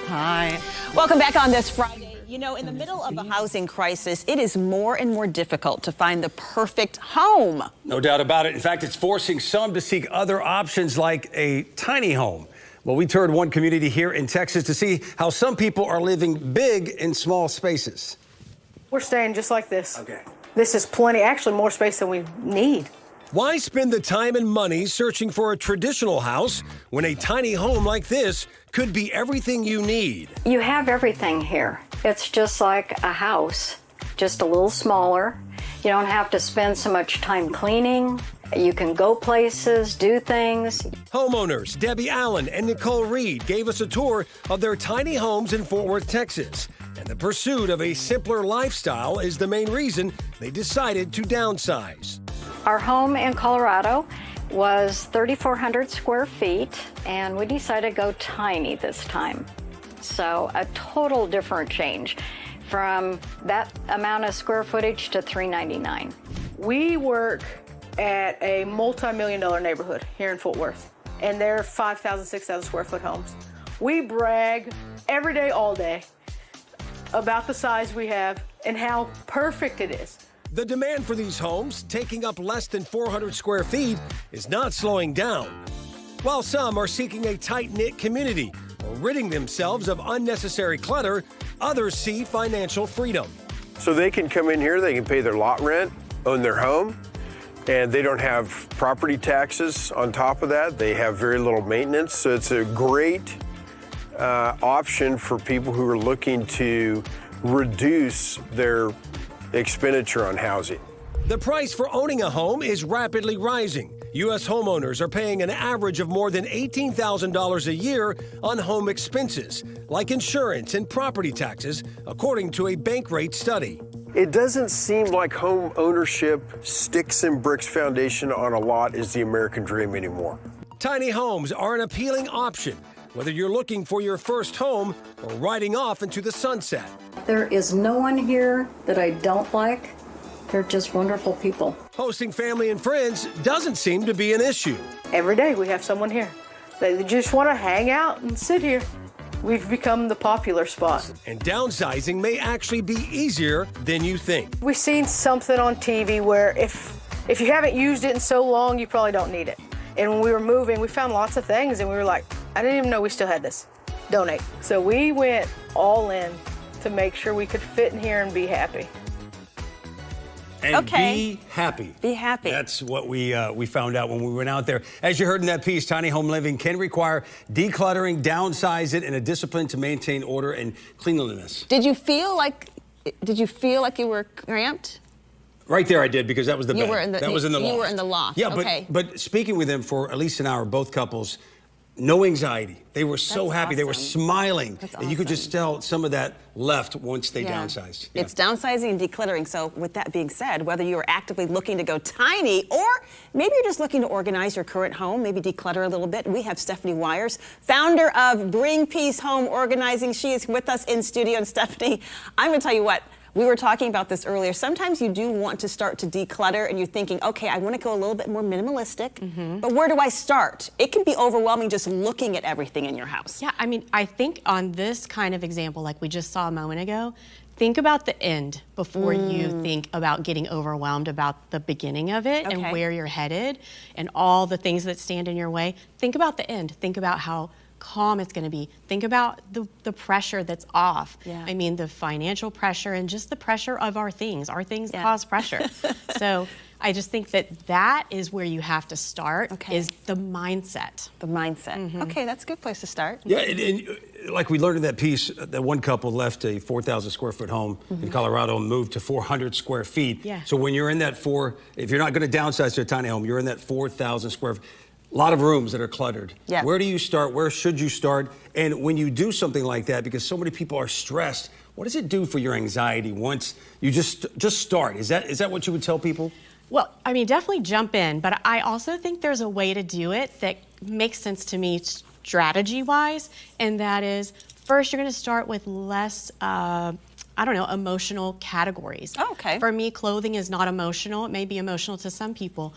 Hi. Welcome back on this Friday. You know, in the middle of a housing crisis, it is more and more difficult to find the perfect home. No doubt about it. In fact, it's forcing some to seek other options like a tiny home. Well, we toured one community here in Texas to see how some people are living big in small spaces. We're staying just like this. Okay. This is plenty, actually more space than we need. Why spend the time and money searching for a traditional house when a tiny home like this could be everything you need? You have everything here. It's just like a house, just a little smaller. You don't have to spend so much time cleaning. You can go places, do things. Homeowners Debbie Allen and Nicole Reed gave us a tour of their tiny homes in Fort Worth, Texas. And the pursuit of a simpler lifestyle is the main reason they decided to downsize. Our home in Colorado was 3,400 square feet, and we decided to go tiny this time. So a total different change from that amount of square footage to $399. We work at a multi-million-dollar neighborhood here in Fort Worth, and they're 5,000, 6,000 square foot homes. We brag every day, all day, about the size we have and how perfect it is. The demand for these homes, taking up less than 400 square feet, is not slowing down. While some are seeking a tight-knit community or ridding themselves of unnecessary clutter, others see financial freedom. So they can come in here, they can pay their lot rent, own their home, and they don't have property taxes on top of that. They have very little maintenance, so it's a great option for people who are looking to reduce their expenditure on housing. The price for owning a home is rapidly rising. U.S. homeowners are paying an average of more than $18,000 a year on home expenses, like insurance and property taxes, according to a Bankrate study. It doesn't seem like home ownership, sticks and bricks foundation on a lot is the American dream anymore. Tiny homes are an appealing option, whether you're looking for your first home or riding off into the sunset. There is no one here that I don't like. They're just wonderful people. Hosting family and friends doesn't seem to be an issue. Every day we have someone here. They just want to hang out and sit here. We've become the popular spot. And downsizing may actually be easier than you think. We've seen something on TV where if you haven't used it in so long, you probably don't need it. And when we were moving, we found lots of things and we were like, I didn't even know we still had this. Donate. So we went all in to make sure we could fit in here and be happy. And be happy. Be happy. That's what we found out when we went out there. As you heard in that piece, tiny home living can require decluttering, downsize it, and a discipline to maintain order and cleanliness. Did you feel like you were cramped? Right there I did, because that was the bed. That was in the loft. You were in the loft. Yeah, okay. but speaking with them for at least an hour, both couples, no anxiety. They were so happy. Awesome. They were smiling. That's And you could just tell some of that left once they downsized. Yeah. It's downsizing and decluttering. So with that being said, whether you are actively looking to go tiny or maybe you're just looking to organize your current home, maybe declutter a little bit, we have Stephanie Wires, founder of Bring Peace Home Organizing. She is with us in studio. And Stephanie, I'm going to tell you what. We were talking about this earlier. Sometimes you do want to start to declutter and you're thinking, okay, I want to go a little bit more minimalistic, but where do I start? It can be overwhelming just looking at everything in your house. Yeah, I mean, I think on this kind of example, like we just saw a moment ago, think about the end before you think about getting overwhelmed about the beginning of it and where you're headed and all the things that stand in your way. Think about the end. Think about how calm it's going to be. Think about the pressure that's off. Yeah. I mean, the financial pressure and just the pressure of our things. Our things cause pressure. So I just think that is where you have to start, is the mindset. The mindset. Okay, that's a good place to start. Yeah, and like we learned in that piece, that one couple left a 4,000 square foot home in Colorado and moved to 400 square feet. Yeah. So when you're in that if you're not going to downsize to a tiny home, you're in that 4,000 square feet. A lot of rooms that are cluttered. Yeah. Where do you start? Where should you start? And when you do something like that, because so many people are stressed, what does it do for your anxiety once you just start? Is that what you would tell people? Well, I mean, definitely jump in, but I also think there's a way to do it that makes sense to me strategy-wise, and that is, first, you're going to start with less I don't know, emotional categories. Oh, okay. For me, clothing is not emotional. It may be emotional to some people.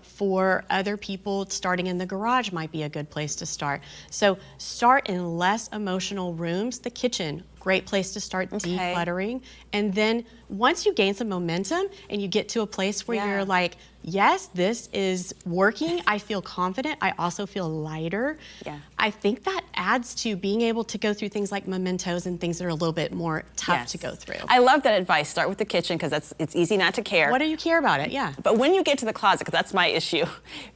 For other people, starting in the garage might be a good place to start. So start in less emotional rooms. The kitchen, great place to start decluttering. And then once you gain some momentum and you get to a place where you're like, yes, this is working, I feel confident, I also feel lighter. Yeah. I think that adds to being able to go through things like mementos and things that are a little bit more tough to go through. I love that advice. Start with the kitchen because it's easy not to care. What do you care about it? Yeah. But when you get to the closet, because that's my issue,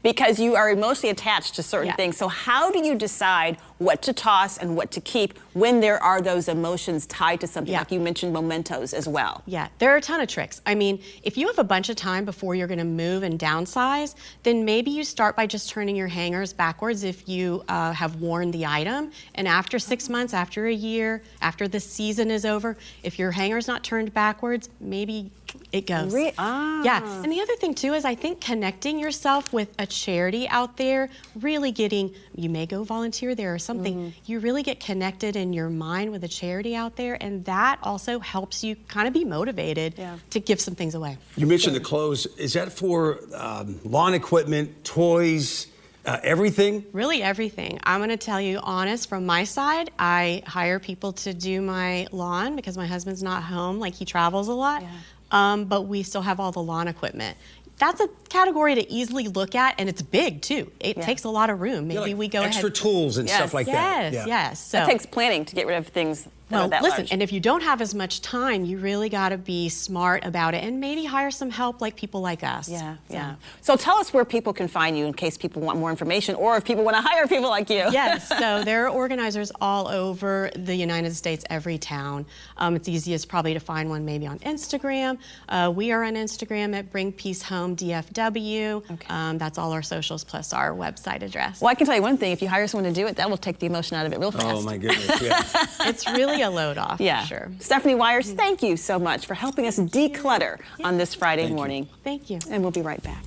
because you are emotionally attached to certain things. So how do you decide what to toss and what to keep when there are those emotions tied to something? Like you mentioned mementos as well. Yeah, there are a ton of tricks. I mean, if you have a bunch of time before you're going to move and downsize, then maybe you start by just turning your hangers backwards if you have worn the item. And after 6 months, after a year, after the season is over, if your hanger's not turned backwards, maybe it goes. Yeah, and the other thing too is I think connecting yourself with a charity out there, really getting, you may go volunteer there or something, you really get connected in your mind with a charity out there, and that also helps you kind of be motivated to give some things away. You mentioned the clothes. Is that for lawn equipment, toys, everything? Really everything. I'm going to tell you honest, from my side, I hire people to do my lawn because my husband's not home, like he travels a lot. But we still have all the lawn equipment. That's a category to easily look at, and it's big too. It takes a lot of room. Maybe like we go extra ahead. tools and stuff like that. Yes. So it takes planning to get rid of things that are that listen, large. and if you don't have as much time, you really got to be smart about it and maybe hire some help like people like us. So tell us where people can find you in case people want more information or if people want to hire people like you. Yes, so there are organizers all over the United States, every town. It's easiest probably to find one maybe on Instagram. We are on Instagram at Bring Peace Home DFW. That's all our socials plus our website address. Well, I can tell you one thing, if you hire someone to do it, that will take the emotion out of it real fast. Oh my goodness, yeah. It's really a load off, for sure. Stephanie Wires, thank you so much for helping us declutter on this Friday morning. Thank you. And we'll be right back.